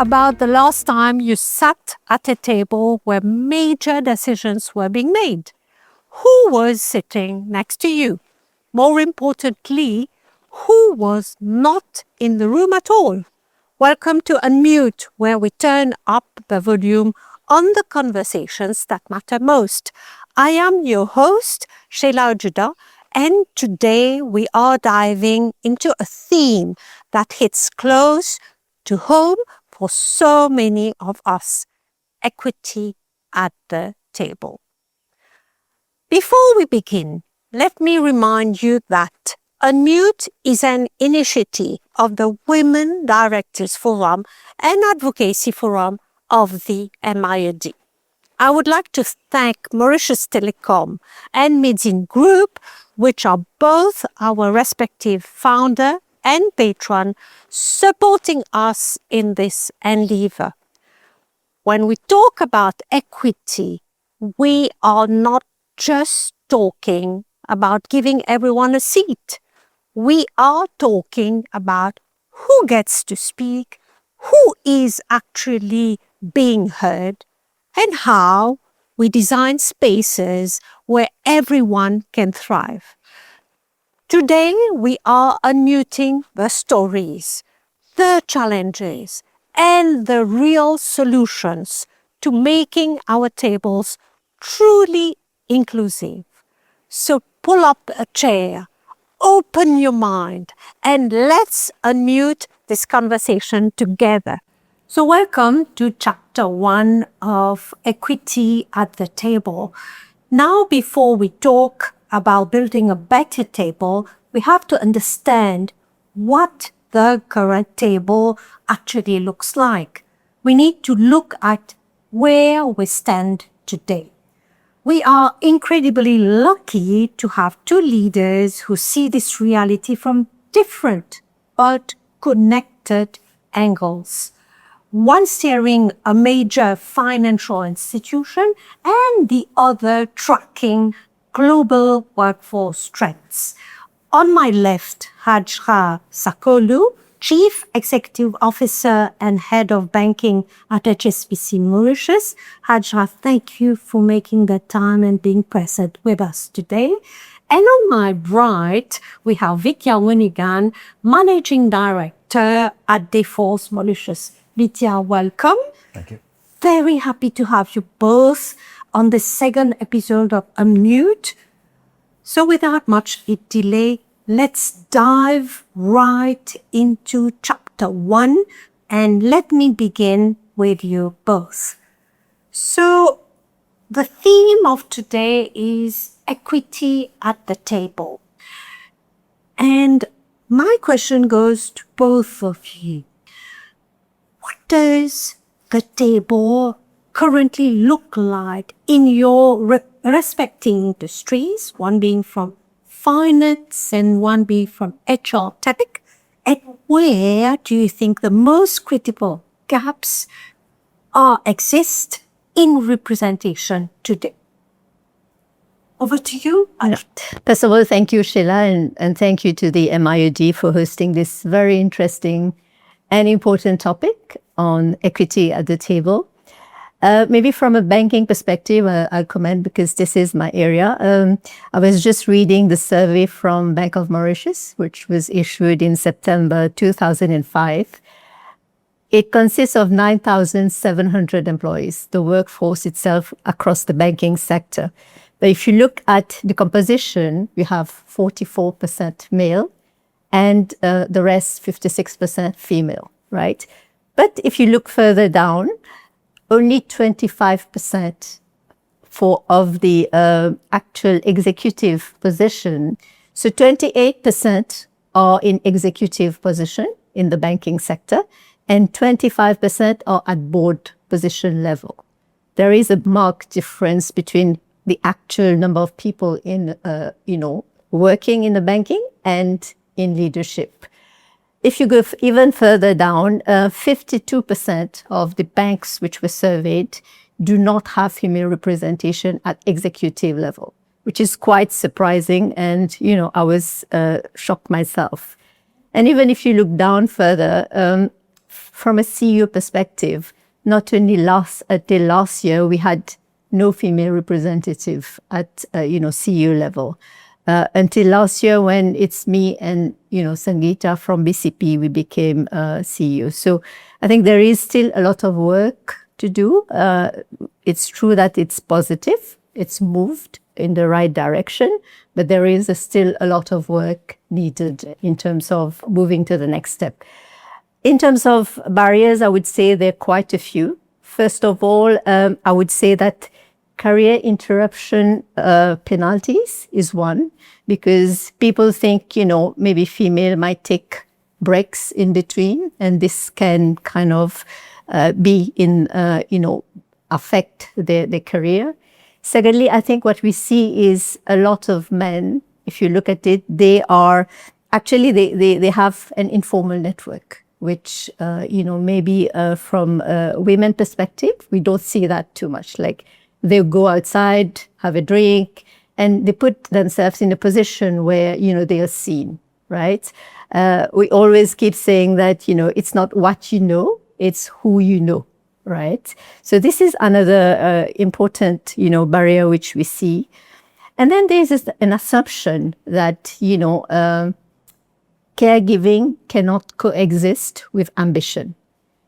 about the last time you sat at a table where major decisions were being made. Who was sitting next to you? More importantly, who was not in the room at all? Welcome to Unmute, where we turn up the volume on the conversations that matter most. I am your host, Sheila Ujoodha, and today we are diving into a theme that hits close to home for so many of us: equity at the table. Before we begin, let me remind you that Unmute is an initiative of the Women Directors Forum and Advocacy Forum of the MIoD. I would like to thank Mauritius Telecom and Meeting Group, which are both our respective founder and patron, supporting us in this endeavor. When we talk about equity, we are not just talking about giving everyone a seat. We are talking about who gets to speak, who is actually being heard, and how we design spaces where everyone can thrive. Today, we are unmuting the stories, the challenges, and the real solutions to making our tables truly inclusive. So pull up a chair, open your mind, and let's unmute this conversation together. So welcome to chapter 1 of Equity at the Table. Now, before we talk about building a better table, we have to understand what the current table actually looks like. We need to look at where we stand today. We are incredibly lucky to have two leaders who see this reality from different but connected angles. One steering a major financial institution and the other tracking global workforce trends. On my left, Hajrah Sakauloo, Chief Executive Officer and Head of Banking at HSBC Mauritius. Hajrah, thank you for making the time and being present with us today. And on my right, we have Vidia Mooneegan, Managing Director at Dayforce Mauritius. Vidia, welcome. Thank you. Very happy to have you both on the second episode of Unmute. So without much delay, let's dive right into chapter 1, and let me begin with you both. So the theme of today is equity at the table. And my question goes to both of you. What does the table currently look like in your respective industries, one being from finance and one being from HR tech? And where do you think the most critical gaps exist in representation today? Over to you. First of all, thank you, Sheila, and thank you to the MIoD for hosting this very interesting and important topic on equity at the table. Maybe from a banking perspective, I'll comment because this is my area. I was just reading the survey from Bank of Mauritius, which was issued in September 2005. It consists of 9,700 employees, the workforce itself across the banking sector. But if you look at the composition, we have 44% male and the rest 56% female, right? But if you look further down, only 25% of the actual executive position. So 28% are in executive position in the banking sector, and 25% are at board position level. There is a marked difference between the actual number of people in, working in the banking and in leadership. If you go even further down, 52% of the banks which were surveyed do not have female representation at executive level, which is quite surprising. And, I was shocked myself. And even if you look down further, from a CEO perspective, not only until last year, we had no female representative at, CEO level. Until last year when it's me and, Sangeeta from BCP, we became CEO. So I think there is still a lot of work to do. It's true that it's positive. It's moved in the right direction, but there is still a lot of work needed in terms of moving to the next step. In terms of barriers, I would say there are quite a few. First of all, I would say that career interruption penalties is one, because people think, maybe female might take breaks in between, and this can kind of affect their career. Secondly, I think what we see is a lot of men, if you look at it, they have an informal network, which, maybe from a women perspective, we don't see that too much. Like they'll go outside, have a drink, and they put themselves in a position where, they are seen, right? We always keep saying that, it's not what you know, it's who you know. Right. So this is another important, barrier which we see. And then there's an assumption that, caregiving cannot coexist with ambition.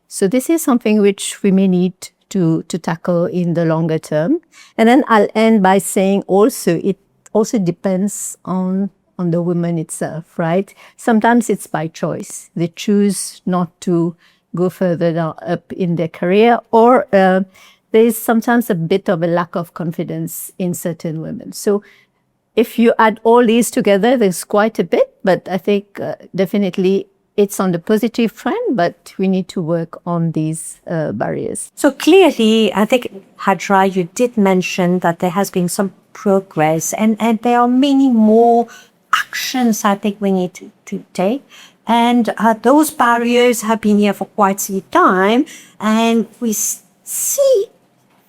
So this is something which we may need to tackle in the longer term. And then I'll end by saying it also depends on the woman itself, right? Sometimes it's by choice. They choose not to go further down, up in their career, or there is sometimes a bit of a lack of confidence in certain women. So if you add all these together, there's quite a bit, but I think definitely it's on the positive trend, but we need to work on these barriers. So clearly, I think, Hajrah, you did mention that there has been some progress, and there are many more actions I think we need to take. And those barriers have been here for quite some time, and we see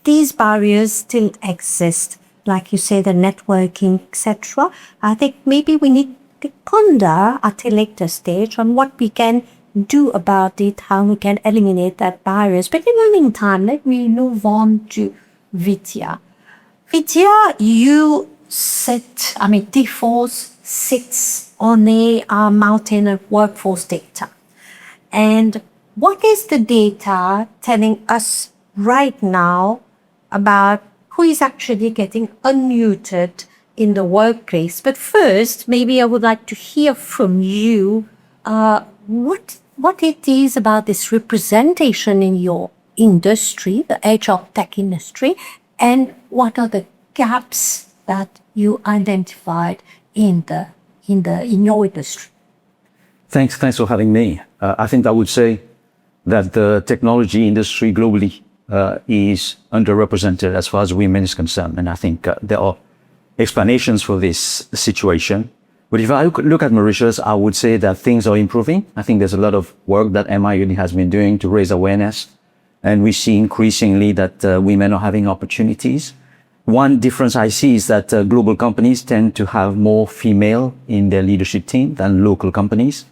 these barriers still exist. Like you say, the networking, etc. I think maybe we need to ponder at a later stage on what we can do about it, how we can eliminate that barriers. But in the meantime, let me move on to Vidia. Vidia, Dayforce sits on a mountain of workforce data. And what is the data telling us right now about who is actually getting unmuted in the workplace? But first, maybe I would like to hear from you what it is about this representation in your industry, the HR tech industry, and what are the gaps that you identified in your industry. Thanks for having me. I think I would say that the technology industry globally is underrepresented as far as women is concerned, and I think there are explanations for this situation. But if I look at Mauritius, I would say that things are improving. I think there's a lot of work that MIoD has been doing to raise awareness, and we see increasingly that women are having opportunities. One difference I see is that global companies tend to have more female in their leadership team than local companies.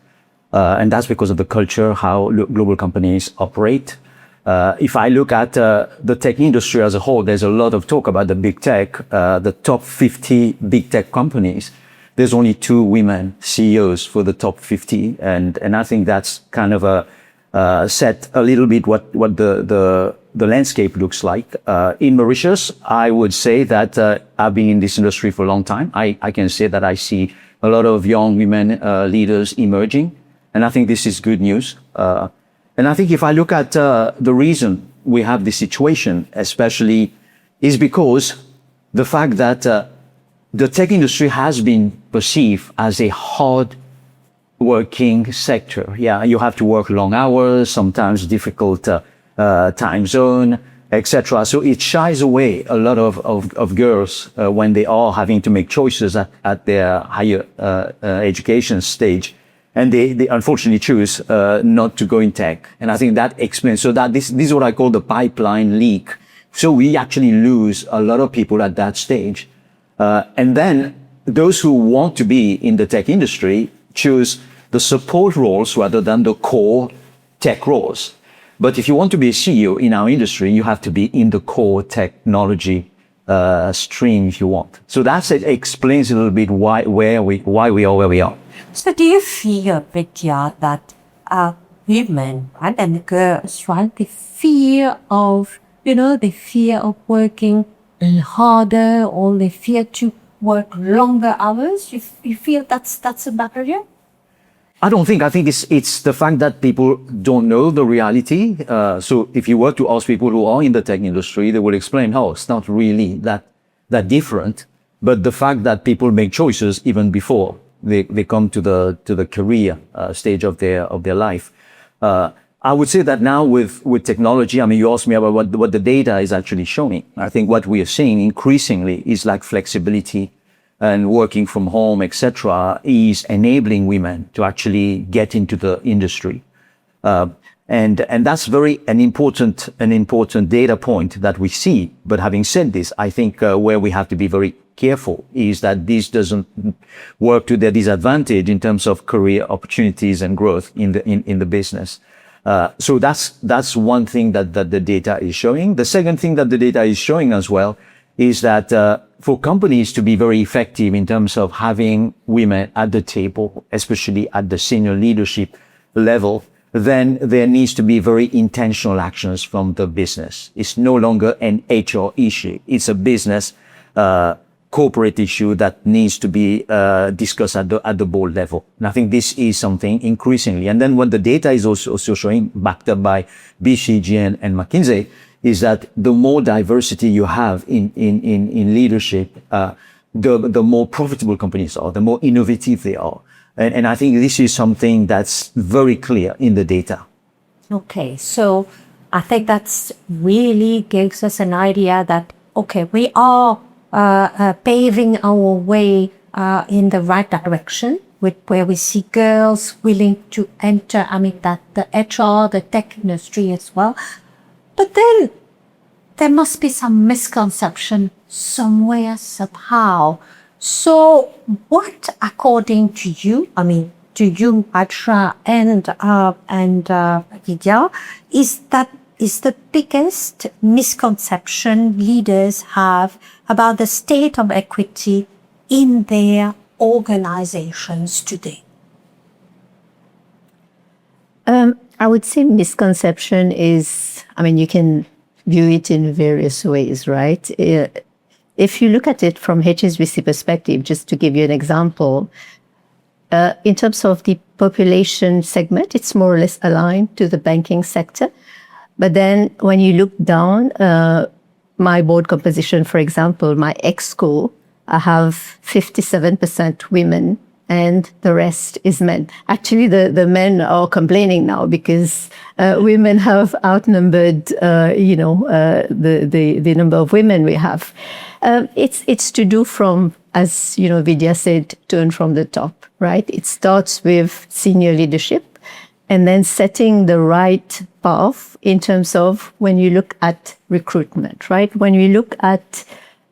And that's because of the culture, how global companies operate. If I look at the tech industry as a whole, there's a lot of talk about the big tech, the top 50 big tech companies. There's only 2 women CEOs for the top 50. And I think that's kind of set a little bit what the landscape looks like. In Mauritius, I would say that I've been in this industry for a long time. I can say that I see a lot of young women leaders emerging, and I think this is good news. And I think if I look at the reason we have this situation, especially, is because the fact that the tech industry has been perceived as a hard working sector. Yeah, you have to work long hours, sometimes difficult time zone, etc. So it shies away a lot of girls when they are having to make choices at their higher education stage. And they unfortunately choose not to go in tech. And I think that explains, so that this is what I call the pipeline leak. So we actually lose a lot of people at that stage. And then those who want to be in the tech industry choose the support roles rather than the core tech roles. But if you want to be a CEO in our industry, you have to be in the core technology stream if you want. So that explains a little bit why we are where we are. So do you feel, Vidia, that women, right, and girls, right, the fear of working harder, or they fear to work longer hours? You feel that's a barrier? I don't think. I think it's the fact that people don't know the reality. So if you were to ask people who are in the tech industry, they will explain, oh, it's not really that different. But the fact that people make choices even before they come to the career stage of their life. I would say that now with technology, I mean, you asked me about what the data is actually showing. I think what we are seeing increasingly is like flexibility and working from home, etc., is enabling women to actually get into the industry. And that's an important data point that we see. But having said this, I think where we have to be very careful is that this doesn't work to their disadvantage in terms of career opportunities and growth in the business. So that's one thing that the data is showing. The second thing that the data is showing as well is that for companies to be very effective in terms of having women at the table, especially at the senior leadership level, then there needs to be very intentional actions from the business. It's no longer an HR issue. It's a business corporate issue that needs to be discussed at the board level. And I think this is something increasingly. And then what the data is also showing, backed up by BCG and McKinsey, is that the more diversity you have in leadership, the more profitable companies are, the more innovative they are. And I think this is something that's very clear in the data. Okay, so I think that's really gives us an idea that, okay, we are paving our way in the right direction, with where we see girls willing to enter, that the HR, the tech industry as well. But then there must be some misconception somewhere, somehow. So what, according to you, Hajrah and Vidia, is the biggest misconception leaders have about the state of equity in their organizations today? I would say misconception is, you can view it in various ways, right? If you look at it from HSBC perspective, just to give you an example, in terms of the population segment, it's more or less aligned to the banking sector. But then when you look down, my board composition, for example, my exco, I have 57% women and the rest is men. Actually, the men are complaining now because women have outnumbered, the number of women we have. It's to do from, as Vidia said, turn from the top, right? It starts with senior leadership and then setting the right path in terms of when you look at recruitment, right? When you look at,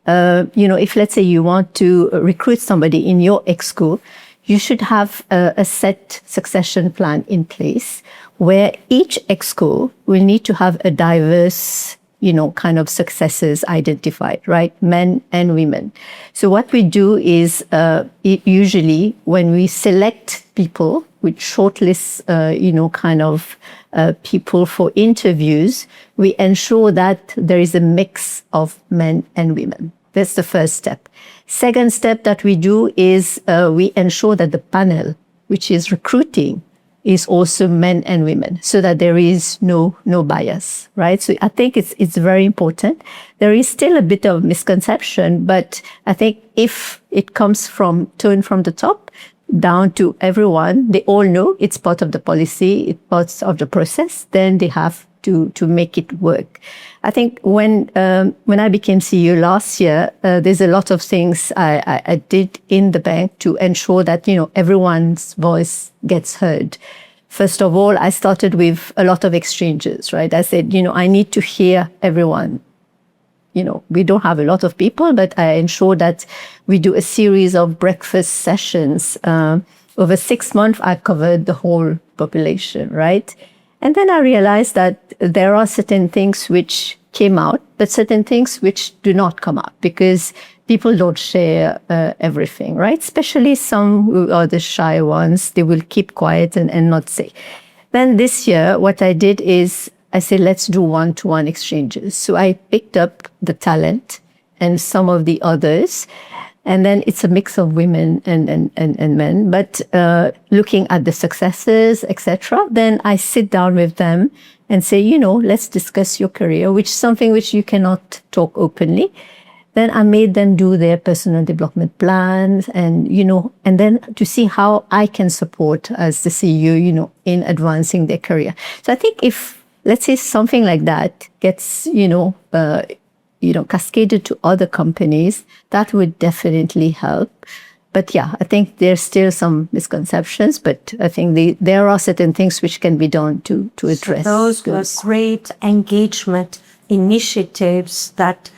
if let's say you want to recruit somebody in your exco, you should have a set succession plan in place where each exco will need to have a diverse, kind of successors identified, right? Men and women. So what we do is usually when we select people, we shortlist, people for interviews, we ensure that there is a mix of men and women. That's the first step. Second step that we do is we ensure that the panel, which is recruiting, is also men and women, so that there is no bias, right? So I think it's very important. There is still a bit of misconception, but I think if it comes from the top down to everyone, they all know it's part of the policy, it's part of the process, then they have to make it work. I think when I became CEO last year, there's a lot of things I did in the bank to ensure that, everyone's voice gets heard. First of all, I started with a lot of exchanges, right? I said, I need to hear everyone. We don't have a lot of people, but I ensure that we do a series of breakfast sessions. Over 6 months, I covered the whole population, right? And then I realized that there are certain things which came out, but certain things which do not come out because people don't share everything, right? Especially some who are the shy ones, they will keep quiet and not say. Then this year, what I did is I said, let's do one-to-one exchanges. So I picked up the talent and some of the others. And then it's a mix of women and men, but looking at the successes, etc. Then I sit down with them and say, let's discuss your career, which is something which you cannot talk openly. Then I made them do their personal development plans and then to see how I can support as the CEO, in advancing their career. So I think if, let's say, something like that gets, cascaded to other companies, that would definitely help. But yeah, I think there's still some misconceptions, but I think there are certain things which can be done to address those were great engagement initiatives that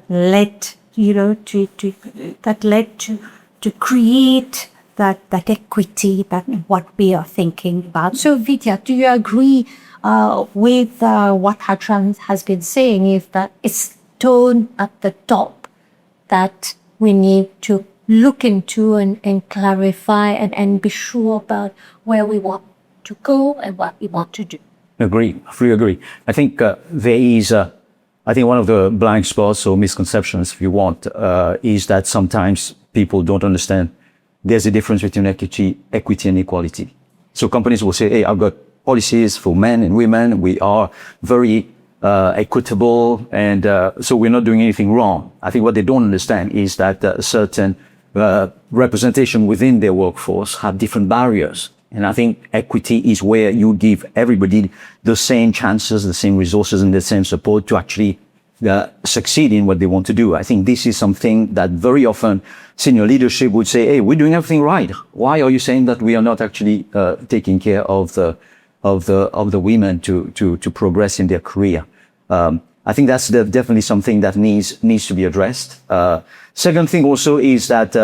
led to create that equity, that what we are thinking about. So Vidya, do you agree with what Hajrah has been saying, is that it's tone at the top that we need to look into and clarify and be sure about where we want to go and what we want to do? Agree, fully agree. I think there is, I think one of the blind spots or misconceptions, if you want, is that sometimes people don't understand there's a difference between equity and equality. So companies will say, hey, I've got policies for men and women. We are very equitable, and so we're not doing anything wrong. I think what they don't understand is that certain representation within their workforce have different barriers. And I think equity is where you give everybody the same chances, the same resources, and the same support to actually succeed in what they want to do. I think this is something that very often senior leadership would say, hey, we're doing everything right. Why are you saying that we are not actually taking care of the women to progress in their career? I think that's definitely something that needs to be addressed. Second thing also is that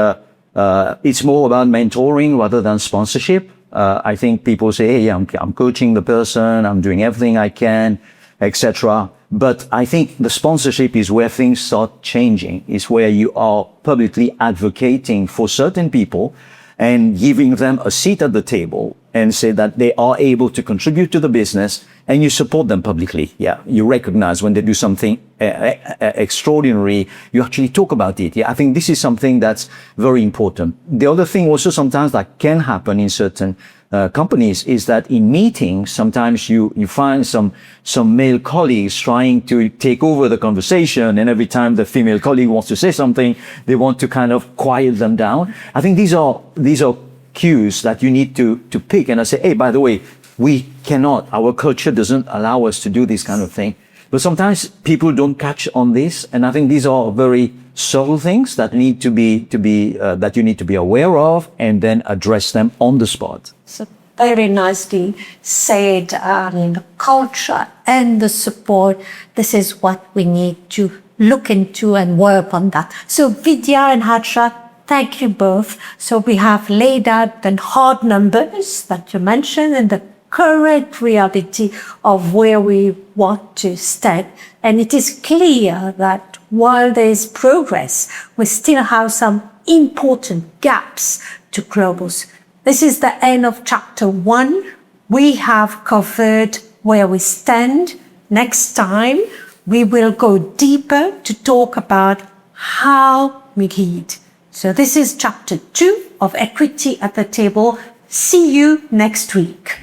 it's more about mentoring rather than sponsorship. I think people say, hey, I'm coaching the person, I'm doing everything I can, etc. But I think the sponsorship is where things start changing. It's where you are publicly advocating for certain people and giving them a seat at the table and say that they are able to contribute to the business, and you support them publicly. Yeah, you recognize when they do something extraordinary, you actually talk about it. Yeah, I think this is something that's very important. The other thing also sometimes that can happen in certain companies is that in meetings, sometimes you find some male colleagues trying to take over the conversation, and every time the female colleague wants to say something, they want to kind of quiet them down. I think these are cues that you need to pick and I say, hey, by the way, we cannot, our culture doesn't allow us to do this kind of thing. But sometimes people don't catch on this, and I think these are very subtle things that need to be that you need to be aware of and then address them on the spot. So very nicely said. The culture and the support, this is what we need to look into and work on that. So Vidya and Hajrah, thank you both. So we have laid out the hard numbers that you mentioned and the current reality of where we want to stand. And it is clear that while there is progress, we still have some important gaps to close. This is the end of chapter 1. We have covered where we stand. Next time, we will go deeper to talk about how we lead. So this is chapter 2 of Equity at the Table. See you next week.